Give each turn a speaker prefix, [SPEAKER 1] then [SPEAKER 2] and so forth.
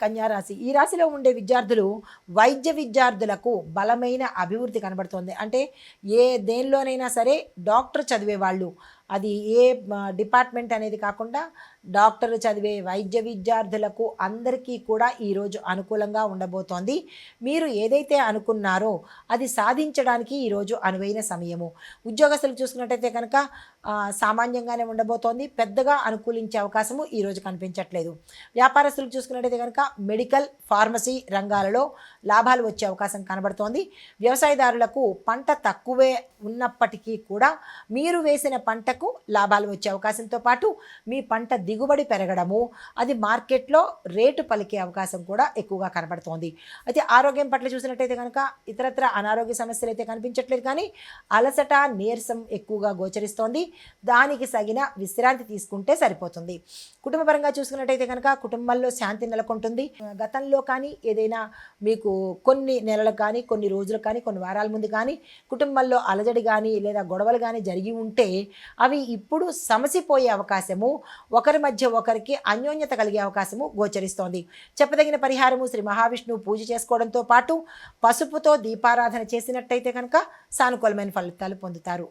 [SPEAKER 1] కన్యారాశి ఈ రాశిలో ఉండే విద్యార్థులు వైద్య విద్యార్థులకు బలమైన అభివృద్ధి కనబడుతుంది. అంటే దేనిలోనైనా సరే డాక్టర్ చదివే వాళ్ళు, అది ఏ డిపార్ట్మెంట్ అనేది కాకుండా డాక్టర్ చదివే వైద్య విద్యార్థులకు అందరికీ కూడా ఈరోజు అనుకూలంగా ఉండబోతోంది. మీరు ఏదైతే అనుకున్నారో అది సాధించడానికి ఈరోజు అనువైన సమయము. ఉద్యోగస్తులు చూసుకున్నట్టయితే కనుక సామాన్యంగానే ఉండబోతోంది, పెద్దగా అనుకూలించే అవకాశము ఈరోజు కనిపించట్లేదు. వ్యాపారస్తులకు చూసుకున్నట్టయితే కనుక మెడికల్, ఫార్మసీ రంగాలలో లాభాలు వచ్చే అవకాశం కనబడుతోంది. వ్యవసాయదారులకు పంట తక్కువే ఉన్నప్పటికీ కూడా మీరు వేసిన పంటకు లాభాలు వచ్చే అవకాశంతో పాటు మీ పంట దిగుబడి పెరగడము, అది మార్కెట్లో రేటు పలికే అవకాశం కూడా ఎక్కువగా కనబడుతోంది. అయితే ఆరోగ్యం పట్ల చూసినట్టయితే కనుక ఇతరత్ర అనారోగ్య సమస్యలు అయితే కనిపించట్లేదు, కానీ అలసట, నీరసం ఎక్కువగా గోచరిస్తోంది. దానికి తగిన విశ్రాంతి తీసుకుంటే సరిపోతుంది. కుటుంబపరంగా చూసుకున్నట్టయితే కనుక కుటుంబంలో శాంతి నెలకొంటుంది. గతంలో కానీ ఏదైనా మీకు కొన్ని నెలలకు కానీ, కొన్ని రోజులకు కానీ, కొన్ని వారాల ముందు కానీ కుటుంబంలో అలజడి కానీ లేదా గొడవలు కానీ జరిగి ఉంటే అవి ఇప్పుడు సమసిపోయే అవకాశము, ఒకరి మధ్య ఒకరికి అన్యోన్యత కలిగే అవకాశము గోచరిస్తోంది. చెప్పదగిన పరిహారము శ్రీ మహావిష్ణువు పూజ చేసుకోవడంతో పాటు పసుపుతో దీపారాధన చేసినట్టయితే కనుక సానుకూలమైన ఫలితాలు పొందుతారు.